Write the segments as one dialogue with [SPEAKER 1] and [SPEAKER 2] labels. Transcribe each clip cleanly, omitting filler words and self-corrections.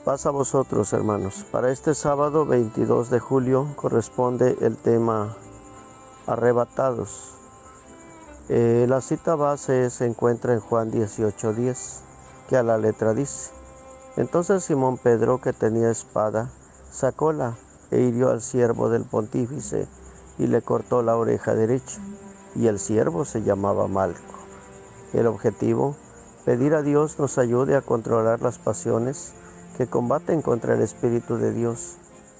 [SPEAKER 1] Paz a vosotros, hermanos. Para este sábado 22 de julio corresponde el tema arrebatados. La cita base se encuentra en Juan 18:10, que a la letra dice: Entonces Simón Pedro, que tenía espada, sacóla e hirió al siervo del pontífice y le cortó la oreja derecha, y el siervo se llamaba Malco. El objetivo: pedir a Dios nos ayude a controlar las pasiones que combaten contra el Espíritu de Dios,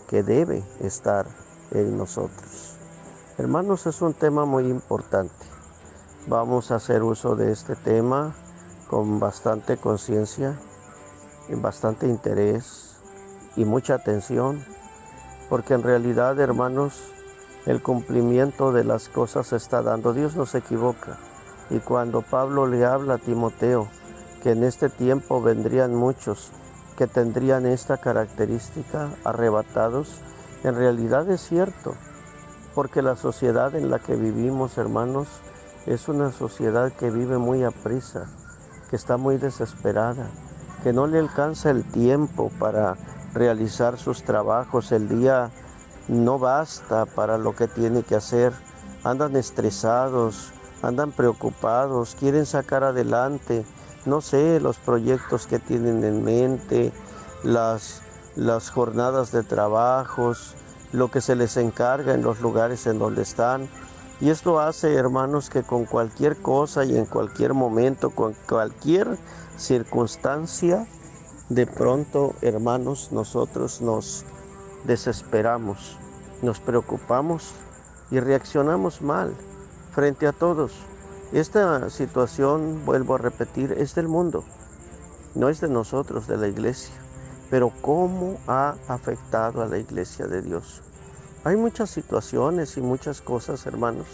[SPEAKER 1] que debe estar en nosotros. Hermanos, es un tema muy importante. Vamos a hacer uso de este tema con bastante conciencia, bastante interés y mucha atención, porque en realidad, hermanos, el cumplimiento de las cosas se está dando. Dios no se equivoca. Y cuando Pablo le habla a Timoteo que en este tiempo vendrían muchos que tendrían esta característica, arrebatados, en realidad es cierto, porque la sociedad en la que vivimos, hermanos, es una sociedad que vive muy aprisa, que está muy desesperada, que no le alcanza el tiempo para realizar sus trabajos. El día no basta para lo que tiene que hacer. Andan estresados, andan preocupados, quieren sacar adelante, no sé, los proyectos que tienen en mente, las jornadas de trabajos, lo que se les encarga en los lugares en donde están. Y esto hace, hermanos, que con cualquier cosa y en cualquier momento, con cualquier circunstancia, de pronto, hermanos, nosotros nos desesperamos, nos preocupamos y reaccionamos mal frente a todos. Esta situación, vuelvo a repetir, es del mundo, no es de nosotros, de la iglesia. Pero ¿cómo ha afectado a la iglesia de Dios? Hay muchas situaciones y muchas cosas, hermanos,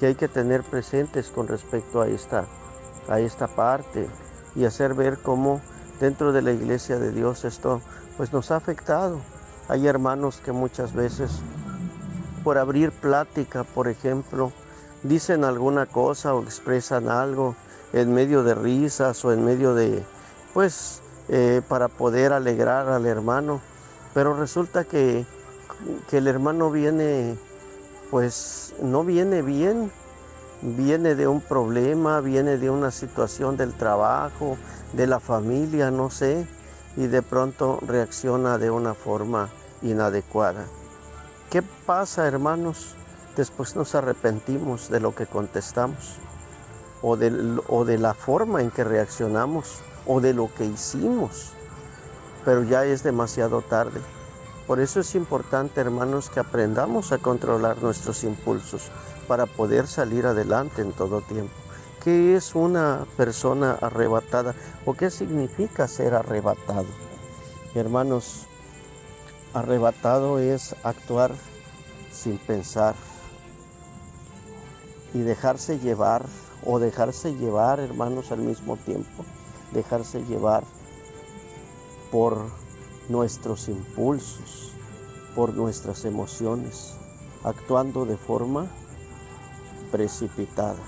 [SPEAKER 1] que hay que tener presentes con respecto a esta parte y hacer ver cómo dentro de la iglesia de Dios esto pues nos ha afectado. Hay hermanos que muchas veces por abrir plática, por ejemplo, dicen alguna cosa o expresan algo en medio de risas o en medio de, para poder alegrar al hermano, pero resulta que el hermano viene, pues no viene bien, viene de un problema, viene de una situación del trabajo, de la familia, no sé, y de pronto reacciona de una forma inadecuada. ¿Qué pasa, hermanos? Después nos arrepentimos de lo que contestamos, o de la forma en que reaccionamos, o de lo que hicimos, pero ya es demasiado tarde. Por eso es importante, hermanos, que aprendamos a controlar nuestros impulsos para poder salir adelante en todo tiempo. ¿Qué es una persona arrebatada o qué significa ser arrebatado? Hermanos, arrebatado es actuar sin pensar y dejarse llevar, o dejarse llevar, hermanos, al mismo tiempo, dejarse llevar por nuestros impulsos, por nuestras emociones, actuando de forma precipitada.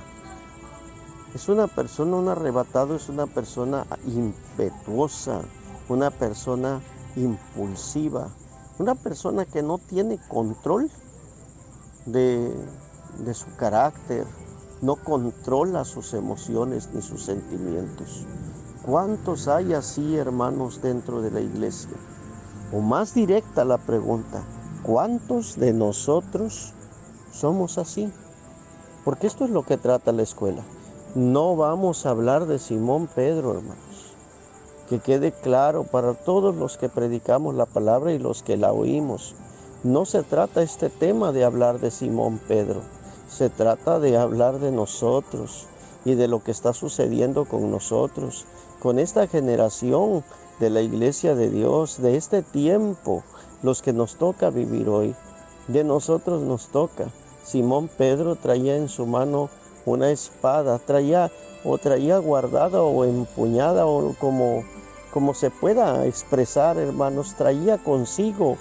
[SPEAKER 1] Es una persona, un arrebatado es una persona impetuosa, una persona impulsiva, una persona que no tiene control de su carácter, no controla sus emociones ni sus sentimientos. ¿Cuántos hay así, hermanos, dentro de la iglesia? O más directa la pregunta, ¿cuántos de nosotros somos así? Porque esto es lo que trata la escuela. No vamos a hablar de Simón Pedro, hermanos. Que quede claro para todos los que predicamos la palabra y los que la oímos. No se trata este tema de hablar de Simón Pedro. Se trata de hablar de nosotros y de lo que está sucediendo con nosotros, con esta generación de la iglesia de Dios, de este tiempo, los que nos toca vivir hoy. De nosotros nos toca. Simón Pedro traía en su mano una espada, traía guardada o empuñada, o como se pueda expresar, hermanos, traía consigo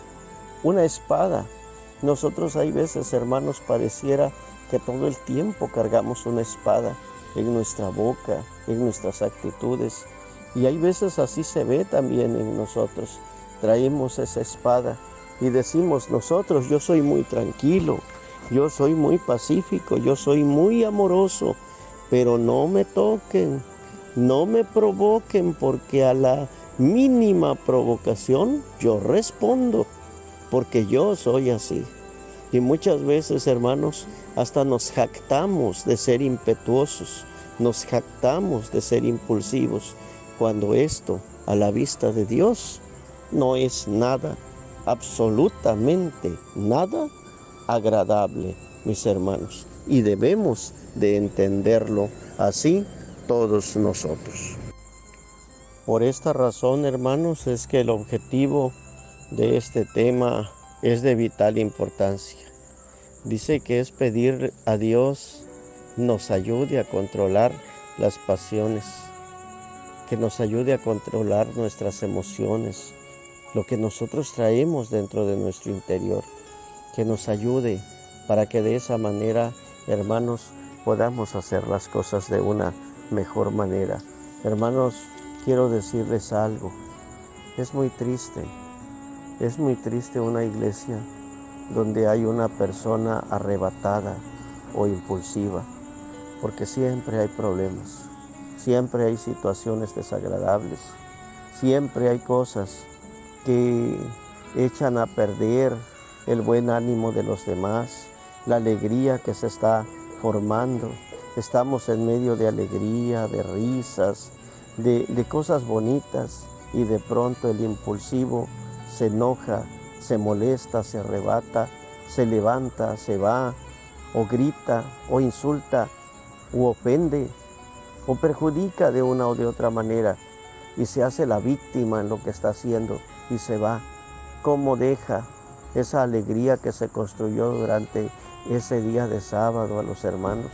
[SPEAKER 1] una espada. Nosotros hay veces, hermanos, pareciera que todo el tiempo cargamos una espada en nuestra boca, en nuestras actitudes, Y hay veces así se ve también en nosotros. Traemos esa espada y decimos nosotros, yo soy muy tranquilo, yo soy muy pacífico, yo soy muy amoroso, pero no me toquen, no me provoquen, porque a la mínima provocación yo respondo, porque yo soy así. Y muchas veces, hermanos, hasta nos jactamos de ser impetuosos, nos jactamos de ser impulsivos, cuando esto, a la vista de Dios, no es nada, absolutamente nada agradable, mis hermanos. Y debemos de entenderlo así todos nosotros. Por esta razón, hermanos, es que el objetivo de este tema es de vital importancia. Dice que es pedir a Dios nos ayude a controlar las pasiones, que nos ayude a controlar nuestras emociones, lo que nosotros traemos dentro de nuestro interior, que nos ayude para que de esa manera, hermanos, podamos hacer las cosas de una mejor manera. Hermanos, quiero decirles algo. Es muy triste una iglesia donde hay una persona arrebatada o impulsiva, porque siempre hay problemas, siempre hay situaciones desagradables, siempre hay cosas que echan a perder el buen ánimo de los demás, la alegría que se está formando. Estamos en medio de alegría, de risas, de cosas bonitas, y de pronto el impulsivo se enoja, se molesta, se arrebata, se levanta, se va, o grita, o insulta, o ofende, o perjudica de una o de otra manera, y se hace la víctima en lo que está haciendo y se va. ¿Cómo deja esa alegría que se construyó durante ese día de sábado a los hermanos?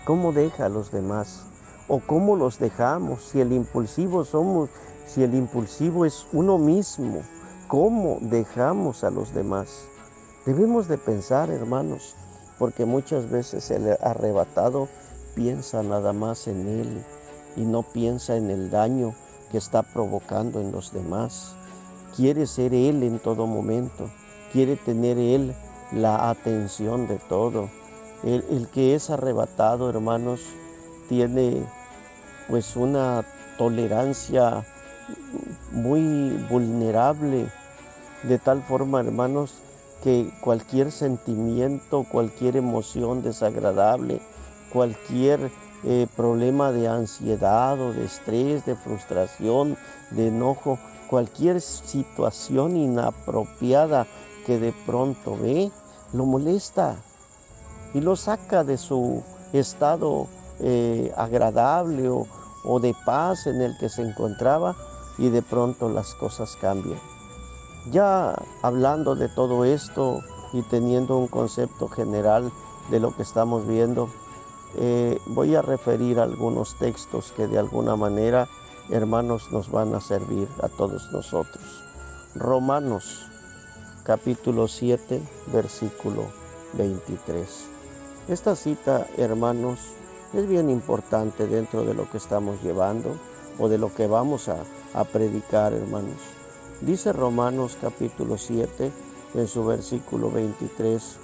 [SPEAKER 1] ¿Cómo deja a los demás? ¿O cómo los dejamos? Si el impulsivo somos, si el impulsivo es uno mismo, ¿cómo dejamos a los demás? Debemos de pensar, hermanos, porque muchas veces el arrebatado piensa nada más en él y no piensa en el daño que está provocando en los demás. Quiere ser él en todo momento, quiere tener él la atención de todo. El que es arrebatado, hermanos, tiene pues una tolerancia muy vulnerable, de tal forma, hermanos, que cualquier sentimiento, cualquier emoción desagradable, cualquier problema de ansiedad o de estrés, de frustración, de enojo, cualquier situación inapropiada que de pronto ve, lo molesta y lo saca de su estado agradable o de paz en el que se encontraba, y de pronto las cosas cambian. Ya hablando de todo esto y teniendo un concepto general de lo que estamos viendo, voy a referir algunos textos que de alguna manera, hermanos, nos van a servir a todos nosotros. Romanos, capítulo 7, versículo 23. Esta cita, hermanos, es bien importante dentro de lo que estamos llevando o de lo que vamos a predicar, hermanos. Dice Romanos capítulo 7, en su versículo 23,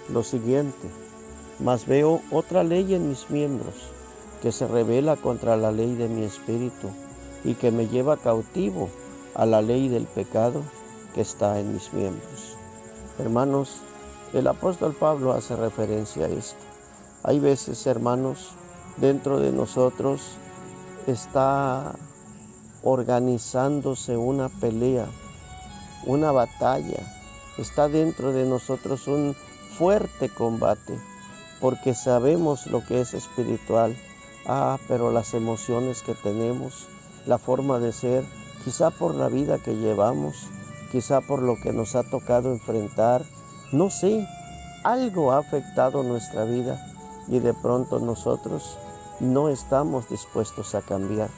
[SPEAKER 1] lo siguiente: mas veo otra ley en mis miembros, que se rebela contra la ley de mi espíritu, y que me lleva cautivo a la ley del pecado que está en mis miembros. Hermanos, el apóstol Pablo hace referencia a esto. Hay veces, hermanos, dentro de nosotros está organizándose una pelea, una batalla. Está dentro de nosotros un fuerte combate, porque sabemos lo que es espiritual. Pero las emociones que tenemos, la forma de ser, quizá por la vida que llevamos, quizá por lo que nos ha tocado enfrentar, no sé, algo ha afectado nuestra vida y de pronto nosotros no estamos dispuestos a cambiar.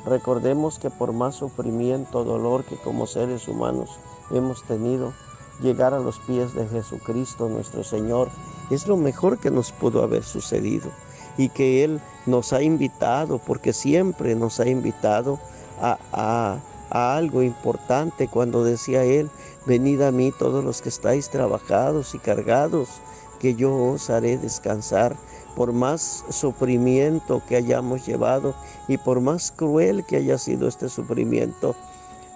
[SPEAKER 1] Recordemos que por más sufrimiento, dolor que como seres humanos hemos tenido, llegar a los pies de Jesucristo nuestro Señor es lo mejor que nos pudo haber sucedido, y que Él nos ha invitado, porque siempre nos ha invitado a algo importante cuando decía él: venid a mí todos los que estáis trabajados y cargados, que yo os haré descansar. Por más sufrimiento que hayamos llevado y por más cruel que haya sido este sufrimiento,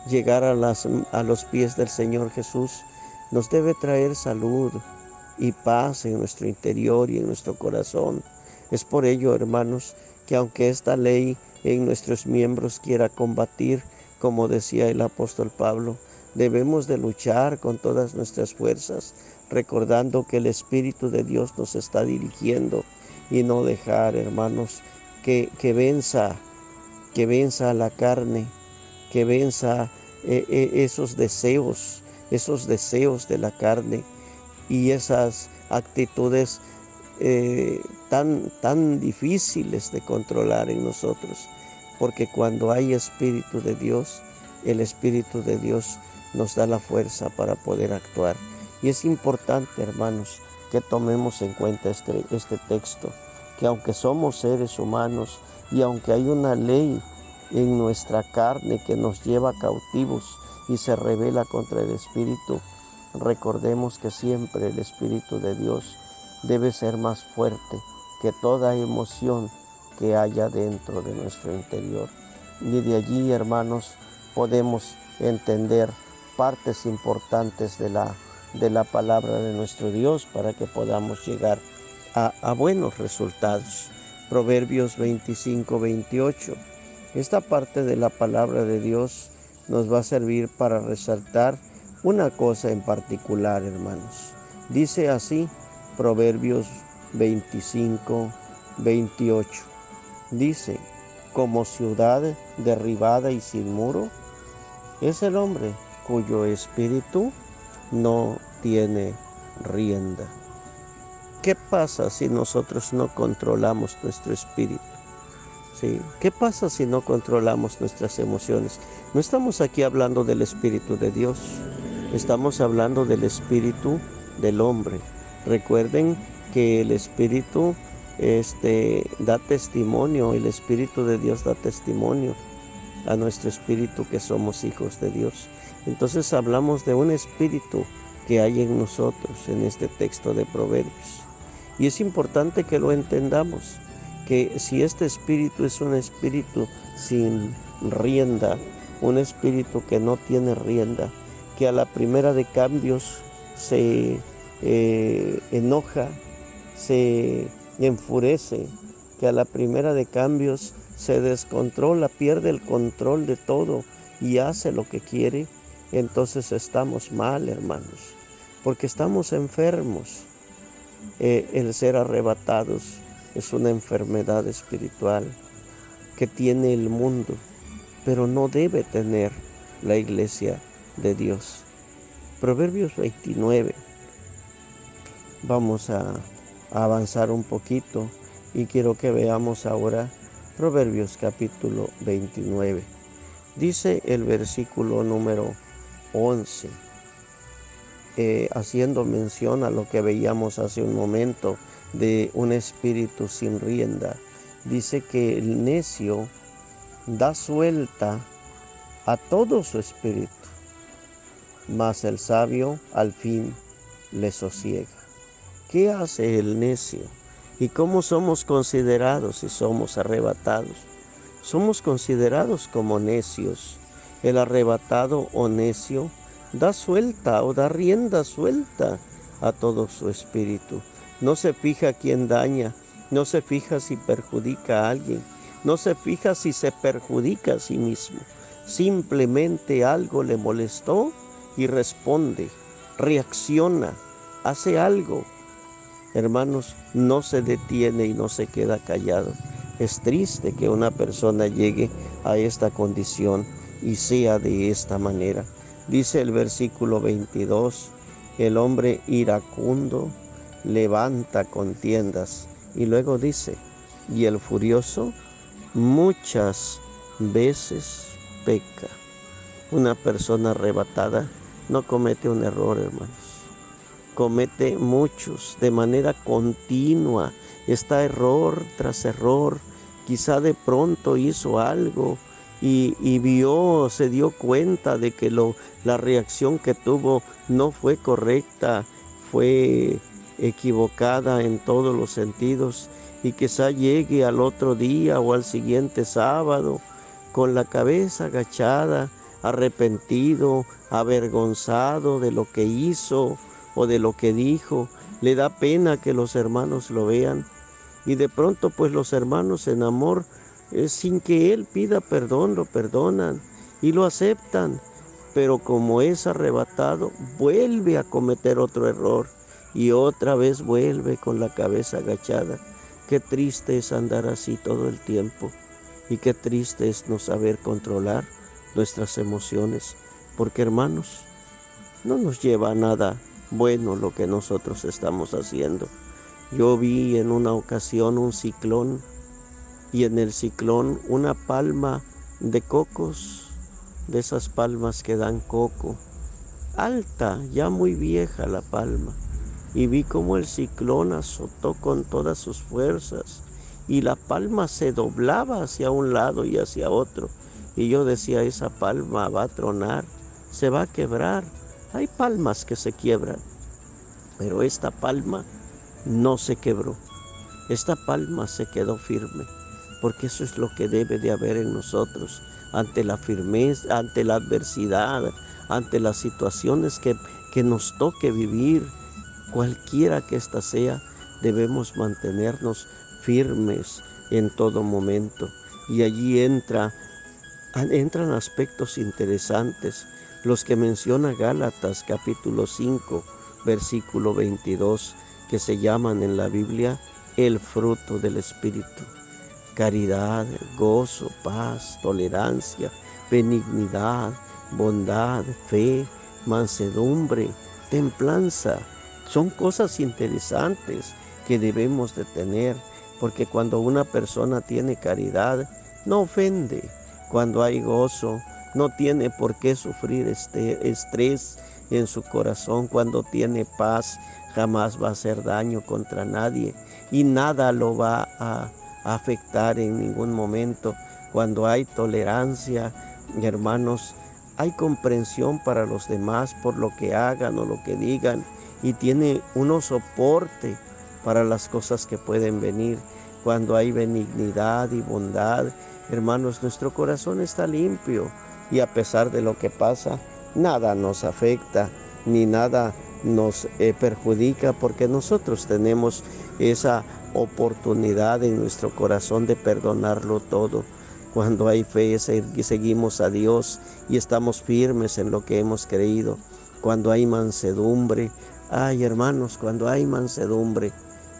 [SPEAKER 1] llegar a los pies del Señor Jesús nos debe traer salud y paz en nuestro interior y en nuestro corazón. Es por ello, hermanos, que aunque esta ley en nuestros miembros quiera combatir, como decía el apóstol Pablo, debemos de luchar con todas nuestras fuerzas, recordando que el Espíritu de Dios nos está dirigiendo, y no dejar, hermanos, que venza a la carne, que venza esos deseos de la carne y esas actitudes tan difíciles de controlar en nosotros, porque cuando hay Espíritu de Dios, el Espíritu de Dios nos da la fuerza para poder actuar. Y es importante, hermanos, que tomemos en cuenta este texto, que aunque somos seres humanos y aunque hay una ley en nuestra carne que nos lleva cautivos y se rebela contra el Espíritu, recordemos que siempre el Espíritu de Dios debe ser más fuerte que toda emoción que haya dentro de nuestro interior. Y de allí, hermanos, podemos entender partes importantes de la palabra de nuestro Dios para que podamos llegar a buenos resultados. Proverbios 25-28. Esta parte de la palabra de Dios nos va a servir para resaltar una cosa en particular, hermanos. Dice así, Proverbios 25-28. Dice: como ciudad derribada y sin muro, es el hombre cuyo espíritu no tiene rienda. ¿Qué pasa si nosotros no controlamos nuestro espíritu? ¿Sí? ¿Qué pasa si no controlamos nuestras emociones? No estamos aquí hablando del Espíritu de Dios, estamos hablando del espíritu del hombre. Recuerden que el Espíritu da testimonio, el Espíritu de Dios da testimonio a nuestro espíritu que somos hijos de Dios. Entonces hablamos de un espíritu que hay en nosotros en este texto de Proverbios. Y es importante que lo entendamos, que si este espíritu es un espíritu sin rienda, un espíritu que no tiene rienda, que a la primera de cambios se enoja, se enfurece, que a la primera de cambios se descontrola, pierde el control de todo y hace lo que quiere, entonces estamos mal, hermanos, porque estamos enfermos. El ser arrebatados es una enfermedad espiritual que tiene el mundo, pero no debe tener la iglesia de Dios. Proverbios 29. Vamos a avanzar un poquito y quiero que veamos ahora Proverbios capítulo 29. Dice el versículo número 11, haciendo mención a lo que veíamos hace un momento de un espíritu sin rienda. Dice que el necio da suelta a todo su espíritu, mas el sabio al fin le sosiega. ¿Qué hace el necio? ¿Y cómo somos considerados si somos arrebatados? Somos considerados como necios. El arrebatado o necio da suelta o da rienda suelta a todo su espíritu. No se fija quién daña, no se fija si perjudica a alguien, no se fija si se perjudica a sí mismo. Simplemente algo le molestó y responde, reacciona, hace algo. Hermanos, no se detiene y no se queda callado. Es triste que una persona llegue a esta condición y sea de esta manera. Dice el versículo 22, el hombre iracundo levanta contiendas. Y luego dice, y el furioso muchas veces peca. Una persona arrebatada no comete un error, hermanos. Comete muchos de manera continua. Está error tras error. Quizá de pronto hizo algo y vio, se dio cuenta de que la reacción que tuvo no fue correcta, fue equivocada en todos los sentidos, y quizá llegue al otro día o al siguiente sábado con la cabeza agachada, arrepentido, avergonzado de lo que hizo o de lo que dijo. Le da pena que los hermanos lo vean, y de pronto pues los hermanos en amor, sin que él pida perdón, lo perdonan y lo aceptan, pero como es arrebatado, vuelve a cometer otro error y otra vez vuelve con la cabeza agachada. Qué triste es andar así todo el tiempo, y qué triste es no saber controlar nuestras emociones, porque hermanos, no nos lleva a nada bueno lo que nosotros estamos haciendo. Yo vi en una ocasión un ciclón, y en el ciclón una palma de cocos, de esas palmas que dan coco, alta, ya muy vieja la palma, y vi cómo el ciclón azotó con todas sus fuerzas y la palma se doblaba hacia un lado y hacia otro, y yo decía, esa palma va a tronar, se va a quebrar. Hay palmas que se quiebran, pero esta palma no se quebró, esta palma se quedó firme, porque eso es lo que debe de haber en nosotros ante la firmeza, ante la adversidad, ante las situaciones que nos toque vivir, cualquiera que ésta sea. Debemos mantenernos firmes en todo momento, y allí entran aspectos interesantes, los que menciona Gálatas capítulo 5, versículo 22, que se llaman en la Biblia el fruto del Espíritu: caridad, gozo, paz, tolerancia, benignidad, bondad, fe, mansedumbre, templanza. Son cosas interesantes que debemos de tener, porque cuando una persona tiene caridad, no ofende. Cuando hay gozo, no tiene por qué sufrir estrés en su corazón. Cuando tiene paz, jamás va a hacer daño contra nadie y nada lo va a afectar en ningún momento. Cuando hay tolerancia, hermanos, hay comprensión para los demás por lo que hagan o lo que digan, y tiene uno soporte para las cosas que pueden venir. Cuando hay benignidad y bondad, hermanos, nuestro corazón está limpio, y a pesar de lo que pasa, nada nos afecta ni nada nos perjudica, porque nosotros tenemos esa oportunidad en nuestro corazón de perdonarlo todo. Cuando hay fe, seguimos a Dios y estamos firmes en lo que hemos creído. Cuando hay mansedumbre, ay hermanos, cuando hay mansedumbre,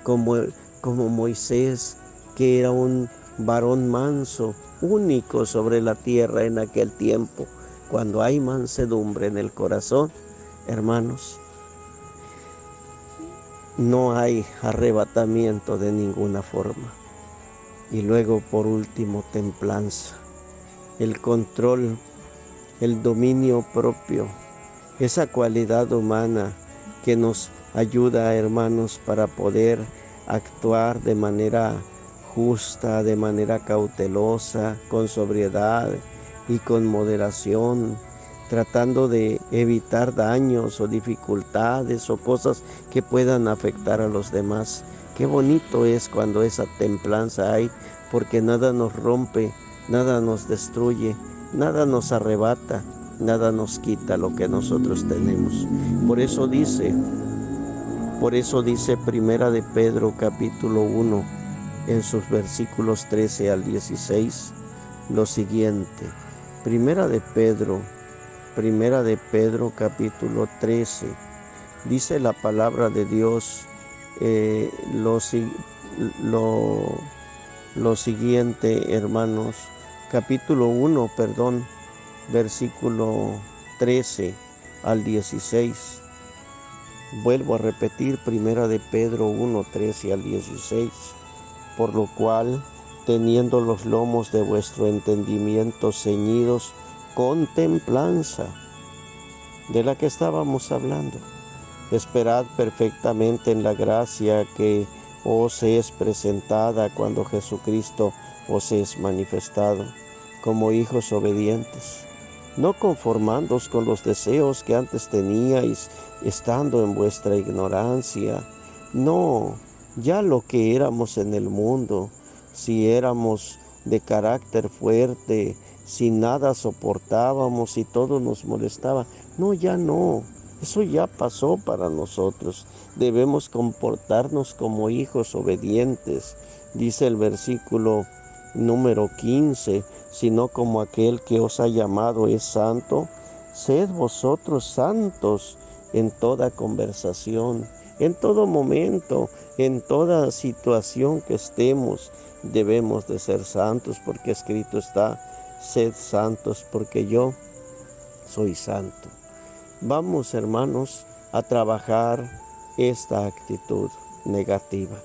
[SPEAKER 1] como Moisés, que era un varón manso, único sobre la tierra en aquel tiempo, cuando hay mansedumbre en el corazón, hermanos, no hay arrebatamiento de ninguna forma. Y luego, por último, templanza, el control, el dominio propio, esa cualidad humana que nos ayuda, hermanos, para poder actuar de manera justa, de manera cautelosa, con sobriedad y con moderación, tratando de evitar daños o dificultades o cosas que puedan afectar a los demás. Qué bonito es cuando esa templanza hay, porque nada nos rompe, nada nos destruye, nada nos arrebata, nada nos quita lo que nosotros tenemos. Por eso dice Primera de Pedro capítulo 1 en sus versículos 13 al 16 lo siguiente. Primera de Pedro capítulo 13, dice la palabra de Dios lo siguiente, hermanos. Capítulo 1, versículo 13 al 16. Vuelvo a repetir, Primera de Pedro 1, 13 al 16. Por lo cual, teniendo los lomos de vuestro entendimiento ceñidos con templanza, de la que estábamos hablando, esperad perfectamente en la gracia que os es presentada cuando Jesucristo os es manifestado. como hijos obedientes, no conformándoos con los deseos que antes teníais estando en vuestra ignorancia. No, ya lo que éramos en el mundo, si éramos de carácter fuerte, si nada soportábamos y todo nos molestaba, no, ya no. Eso ya pasó para nosotros. Debemos comportarnos como hijos obedientes. Dice el versículo número 15, sino como aquel que os ha llamado es santo, sed vosotros santos en toda conversación, en todo momento, en toda situación que estemos, debemos de ser santos, porque escrito está, sed santos, porque yo soy santo. Vamos, hermanos, a trabajar esta actitud negativa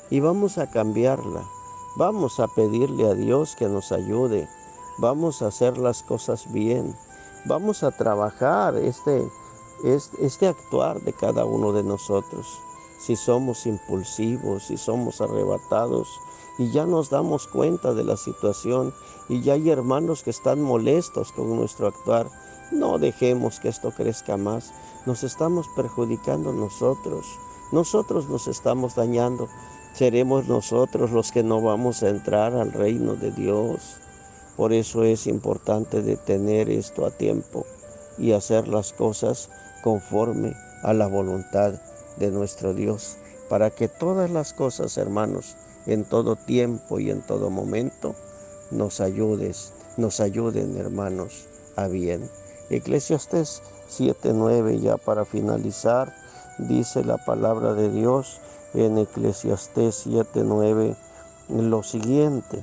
[SPEAKER 1] y vamos a cambiarla. Vamos a pedirle a Dios que nos ayude. Vamos a hacer las cosas bien. Vamos a trabajar este actuar de cada uno de nosotros. Si somos impulsivos, si somos arrebatados y ya nos damos cuenta de la situación y ya hay hermanos que están molestos con nuestro actuar, no dejemos que esto crezca más. Nos estamos perjudicando nosotros. Nosotros nos estamos dañando. Seremos nosotros los que no vamos a entrar al reino de Dios. Por eso es importante detener esto a tiempo y hacer las cosas conforme a la voluntad de nuestro Dios, para que todas las cosas, hermanos, en todo tiempo y en todo momento, nos ayuden, hermanos, a bien. Eclesiastés 7:9, ya para finalizar, dice la palabra de Dios en Eclesiastés 7:9 lo siguiente.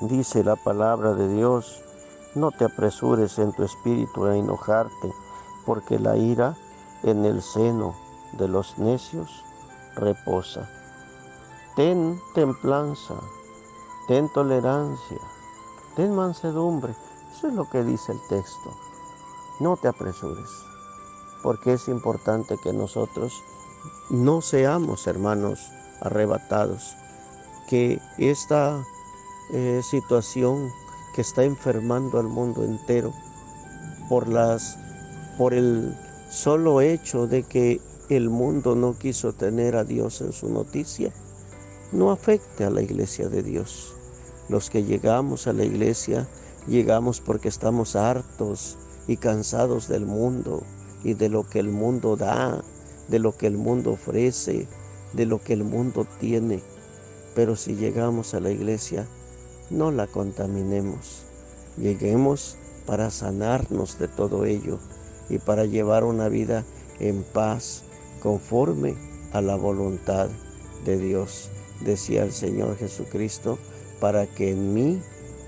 [SPEAKER 1] Dice la palabra de Dios: no te apresures en tu espíritu a enojarte, porque la ira en el seno de los necios reposa. Ten templanza, ten tolerancia, ten mansedumbre. Eso es lo que dice el texto. No te apresures, porque es importante que nosotros no seamos, hermanos, arrebatados, que esta situación que está enfermando al mundo entero por el solo hecho de que el mundo no quiso tener a Dios en su noticia, no afecte a la iglesia de Dios. Los que llegamos a la iglesia, llegamos porque estamos hartos y cansados del mundo y de lo que el mundo da, de lo que el mundo ofrece, de lo que el mundo tiene. Pero si llegamos a la iglesia, no la contaminemos. Lleguemos para sanarnos de todo ello y para llevar una vida en paz, conforme a la voluntad de Dios. Decía el Señor Jesucristo: para que en mí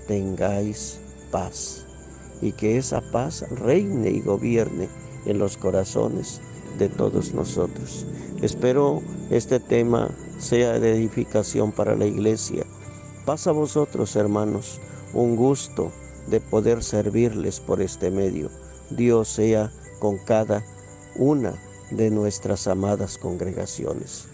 [SPEAKER 1] tengáis paz, y que esa paz reine y gobierne en los corazones de todos nosotros. Espero este tema sea de edificación para la iglesia. Paz a vosotros, hermanos, un gusto de poder servirles por este medio. Dios sea con cada una de nuestras amadas congregaciones.